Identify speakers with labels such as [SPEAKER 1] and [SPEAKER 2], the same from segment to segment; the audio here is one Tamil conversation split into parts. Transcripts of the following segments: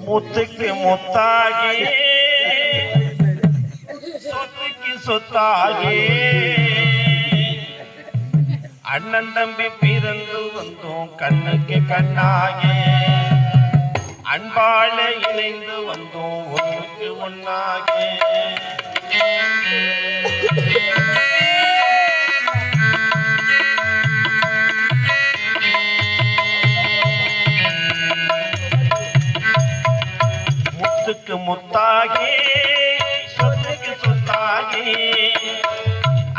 [SPEAKER 1] முத்துக்கு முத்தாகி சொத்துக்கு சொத்தாகி அண்ணன் தம்பி பிறந்து வந்தோம் கண்ணுக்கு கண்ணாகி அன்பால இணைந்து வந்தோம் ஒன்றுக்கு ஒன்னாகி முத்துக்கு முத்தாகி சொத்துக்கு சொத்தாகி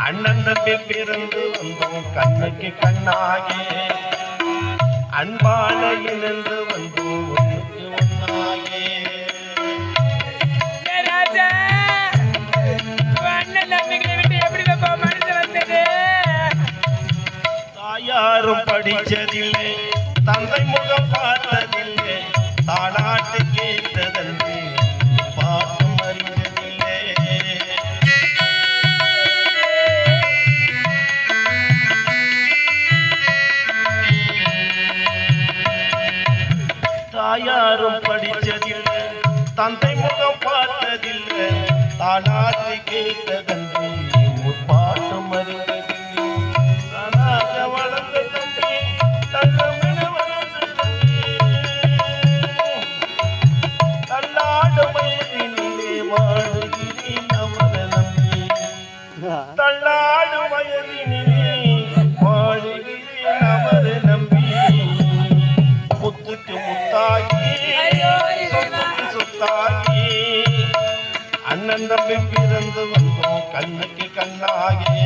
[SPEAKER 1] அண்ணன் தம்பி பிறந்து வந்தோம் கண்ணுக்கு கண்ணாகி அன்பால இணைந்து வந்தோம் ஒன்றுக்கு ஒன்னாகி தாயாரும் படிச்சதில்லை தந்தை முகம் பார்த்ததில்லை தாளாட்டு கேட்டதல்வி பாசம் அறிந்ததில்லை தாயாரும் படிச்சதில்லை தந்தை முகம் பார்த்ததில்லை தாளாட்டு கேட்டதல்வி ஒரு பாட்டம் அறிந்ததில்லை தானாக வளர்ந்த தம்பி தங்கமென வளர்ந்த தள்ளாடு வயதினிலே வாழுகிறேன் அவரை நம்பி தள்ளாடு வயதினிலே வாழுகிறேன் அவரை நம்பி முத்துக்கு முத்தாகி சொத்துக்கு சொத்தாகி அண்ணன் தம்பி பிறந்து வந்தோம் கண்ணுக்கு கண்ணாகி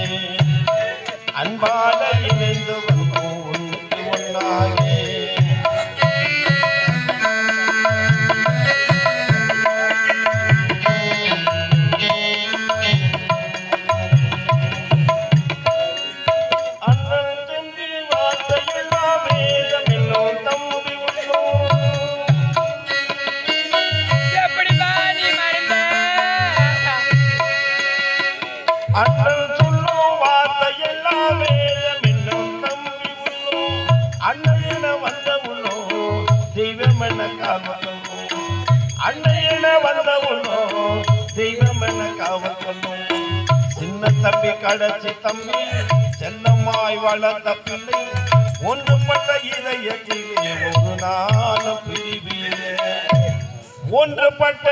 [SPEAKER 1] அன்பால இணைந்து வந்தோம் ஒன்றுக்கு ஒன்னாகி அண்ணன் தம்பி வார்த்தையெல்லாம் வேதமெல்லாம் தம்பி உள்ளோம் அண்ணன் சொல்லும் வார்த்தையெல்லாம் வேதம் என்னும் தம்பி உள்ளோம் அண்ணன வந்த உள்ளோம் தெய்வம் என காவல் அண்ணன வந்த உள்ளோம் தெய்வம் என காவல் சின்ன தம்பி கடைச்சி தம்பி செல்லம்மாய் வளர்ந்த பிள்ளை ஒன்றுபட்ட இதயத்திலே ஒரு நாளும் பிரிவிலே ஒன்றுபட்ட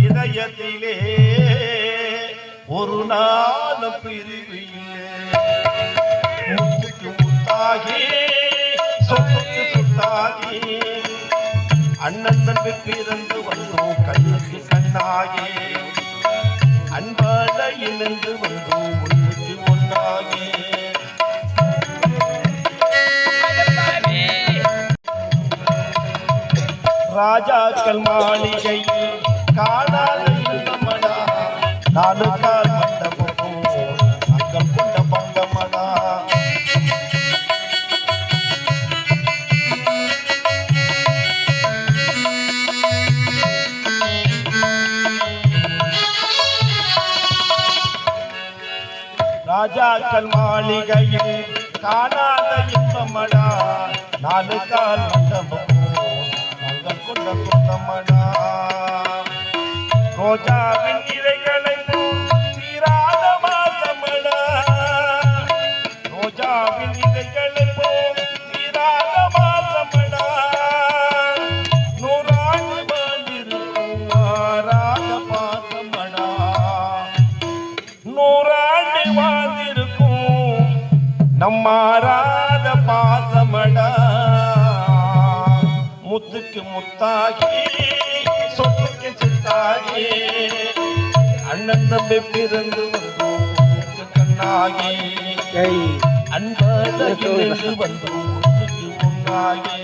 [SPEAKER 1] இதயத்திலே ஒரு நாளும் பிரிவிலே முத்துக்கு முத்தாகி சொத்துக்கு சொத்தாகி அண்ணன் தம்பி பிறந்து வந்தோம் கண்ணுக்கு கண்ணாகி அன்பால இணைந்து வந்தோம் ஒன்றுக்கு ஒன்னாகி ராஜாக்கள் மாளிகையில் காணாத இன்பமடா நாலு கால் மண்டபம் அங்கம் கொண்ட பங்கமடா ராஜாக்கள் மாளிகையில் காணாத இன்பமடா நாலு கால் மண்டபம் அங்கம் கொண்ட சொந்தமடா ரோஜாவின் இலைகளை தீராத வாசமடா ரோஜாவின் இலைகளை தீராத வாசமடா நூறாண்டு வாழ்ந்திருக்கும் மாறாத பாசமடா நூறாண்டு வாழ்ந்திருக்கும் நம்மாராத பாசமடா முத்துக்கு முத்தாகி சொத்துக்கு சித்தாகி அண்ணன் தம்பி பிறந்து வந்தோம் கண்ணாகி அன்பாக இணைந்து வந்தோம் ஒன்றுக்கு ஒன்னாகி